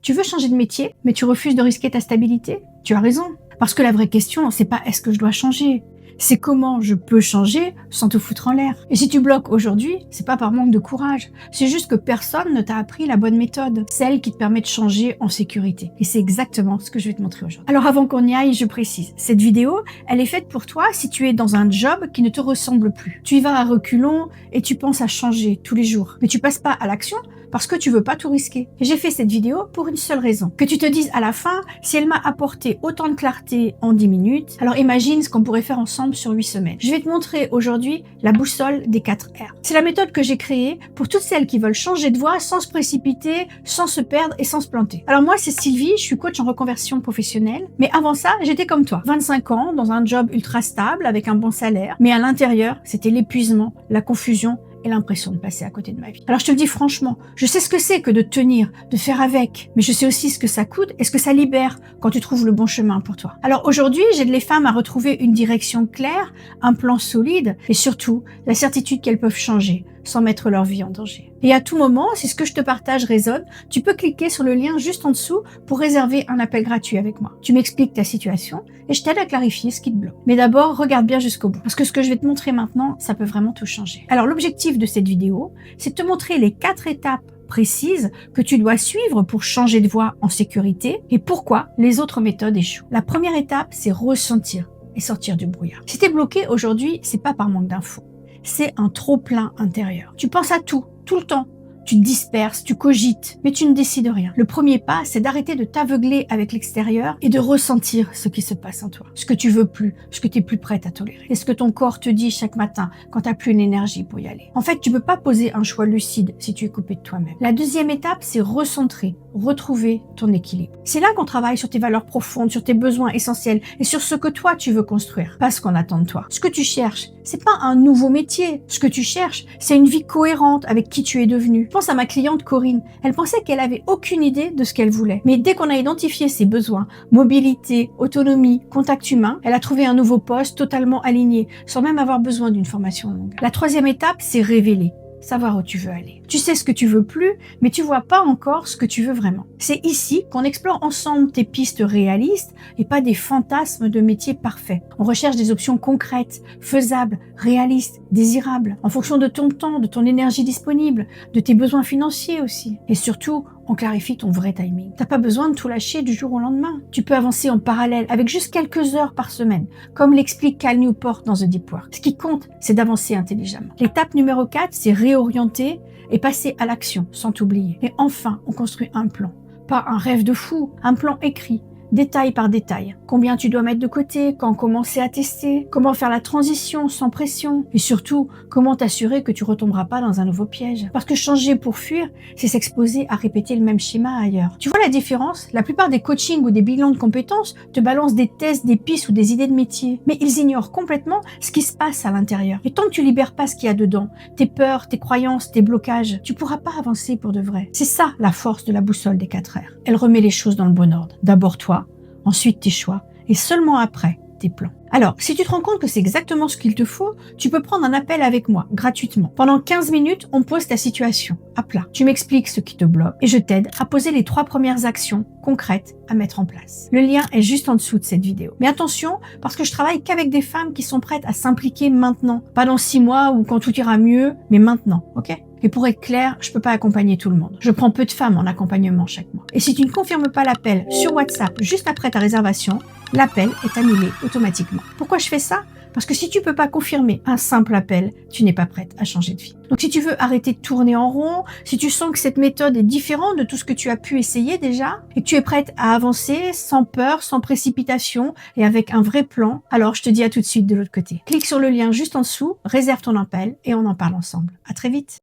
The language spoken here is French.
Tu veux changer de métier, mais tu refuses de risquer ta stabilité? Tu as raison. Parce que la vraie question, c'est pas est-ce que je dois changer? C'est comment je peux changer sans te foutre en l'air. Et si tu bloques aujourd'hui, c'est pas par manque de courage. C'est juste que personne ne t'a appris la bonne méthode. Celle qui te permet de changer en sécurité. Et c'est exactement ce que je vais te montrer aujourd'hui. Alors avant qu'on y aille, je précise. Cette vidéo, elle est faite pour toi si tu es dans un job qui ne te ressemble plus. Tu y vas à reculons et tu penses à changer tous les jours. Mais tu passes pas à l'action parce que tu veux pas tout risquer. Et j'ai fait cette vidéo pour une seule raison. Que tu te dises à la fin, si elle m'a apporté autant de clarté en 10 minutes, alors imagine ce qu'on pourrait faire ensemble sur 8 semaines. Je vais te montrer aujourd'hui la boussole des 4 R. C'est la méthode que j'ai créée pour toutes celles qui veulent changer de voie sans se précipiter, sans se perdre et sans se planter. Alors moi, c'est Sylvie, je suis coach en reconversion professionnelle. Mais avant ça, j'étais comme toi. 25 ans, dans un job ultra stable, avec un bon salaire. Mais à l'intérieur, c'était l'épuisement, la confusion, et l'impression de passer à côté de ma vie. Alors je te le dis franchement, je sais ce que c'est que de tenir, de faire avec, mais je sais aussi ce que ça coûte et ce que ça libère quand tu trouves le bon chemin pour toi. Alors aujourd'hui, j'aide les femmes à retrouver une direction claire, un plan solide et surtout la certitude qu'elles peuvent changer sans mettre leur vie en danger. Et à tout moment, si ce que je te partage résonne, tu peux cliquer sur le lien juste en dessous pour réserver un appel gratuit avec moi. Tu m'expliques ta situation et je t'aide à clarifier ce qui te bloque. Mais d'abord, regarde bien jusqu'au bout, parce que ce que je vais te montrer maintenant, ça peut vraiment tout changer. Alors l'objectif de cette vidéo, c'est de te montrer les 4 étapes précises que tu dois suivre pour changer de voie en sécurité et pourquoi les autres méthodes échouent. La première étape, c'est ressentir et sortir du brouillard. Si tu es bloqué aujourd'hui, c'est pas par manque d'infos. C'est un trop-plein intérieur. Tu penses à tout le temps. Tu te disperses, tu cogites, mais tu ne décides rien. Le premier pas, c'est d'arrêter de t'aveugler avec l'extérieur et de ressentir ce qui se passe en toi. Ce que tu veux plus, ce que tu es plus prête à tolérer. Et ce que ton corps te dit chaque matin quand tu n'as plus l'énergie pour y aller. En fait, tu peux pas poser un choix lucide si tu es coupé de toi-même. La deuxième étape, c'est recentrer, retrouver ton équilibre. C'est là qu'on travaille sur tes valeurs profondes, sur tes besoins essentiels et sur ce que toi tu veux construire, pas ce qu'on attend de toi. Ce que tu cherches, c'est pas un nouveau métier. Ce que tu cherches, c'est une vie cohérente avec qui tu es devenu. Je pense à ma cliente Corinne. Elle pensait qu'elle avait aucune idée de ce qu'elle voulait. Mais dès qu'on a identifié ses besoins, mobilité, autonomie, contact humain, elle a trouvé un nouveau poste totalement aligné, sans même avoir besoin d'une formation longue. La troisième étape, c'est révéler. Savoir où tu veux aller. Tu sais ce que tu veux plus, mais tu vois pas encore ce que tu veux vraiment. C'est ici qu'on explore ensemble tes pistes réalistes et pas des fantasmes de métiers parfaits. On recherche des options concrètes, faisables, réalistes, désirables, en fonction de ton temps, de ton énergie disponible, de tes besoins financiers aussi. Et surtout, on clarifie ton vrai timing. T'as pas besoin de tout lâcher du jour au lendemain. Tu peux avancer en parallèle avec juste quelques heures par semaine, comme l'explique Cal Newport dans The Deep Work. Ce qui compte, c'est d'avancer intelligemment. L'étape numéro 4, c'est réorienter et passer à l'action sans t'oublier. Et enfin, on construit un plan. Pas un rêve de fou, un plan écrit, détail par détail. Combien tu dois mettre de côté, quand commencer à tester, comment faire la transition sans pression et surtout, comment t'assurer que tu retomberas pas dans un nouveau piège. Parce que changer pour fuir, c'est s'exposer à répéter le même schéma ailleurs. Tu vois la différence? La plupart des coachings ou des bilans de compétences te balancent des tests, des pistes ou des idées de métier. Mais ils ignorent complètement ce qui se passe à l'intérieur. Et tant que tu libères pas ce qu'il y a dedans, tes peurs, tes croyances, tes blocages, tu pourras pas avancer pour de vrai. C'est ça la force de la boussole des 4 R. Elle remet les choses dans le bon ordre. D'abord toi, ensuite tes choix, et seulement après, tes plans. Alors, si tu te rends compte que c'est exactement ce qu'il te faut, tu peux prendre un appel avec moi, gratuitement. Pendant 15 minutes, on pose ta situation, à plat. Tu m'expliques ce qui te bloque, et je t'aide à poser les 3 premières actions concrètes à mettre en place. Le lien est juste en dessous de cette vidéo. Mais attention, parce que je travaille qu'avec des femmes qui sont prêtes à s'impliquer maintenant. Pas dans 6 mois ou quand tout ira mieux, mais maintenant, ok? Et pour être clair, je peux pas accompagner tout le monde. Je prends peu de femmes en accompagnement chaque mois. Et si tu ne confirmes pas l'appel sur WhatsApp juste après ta réservation, l'appel est annulé automatiquement. Pourquoi je fais ça? Parce que si tu peux pas confirmer un simple appel, tu n'es pas prête à changer de vie. Donc si tu veux arrêter de tourner en rond, si tu sens que cette méthode est différente de tout ce que tu as pu essayer déjà, et que tu es prête à avancer sans peur, sans précipitation et avec un vrai plan, alors je te dis à tout de suite de l'autre côté. Clique sur le lien juste en dessous, réserve ton appel et on en parle ensemble. À très vite.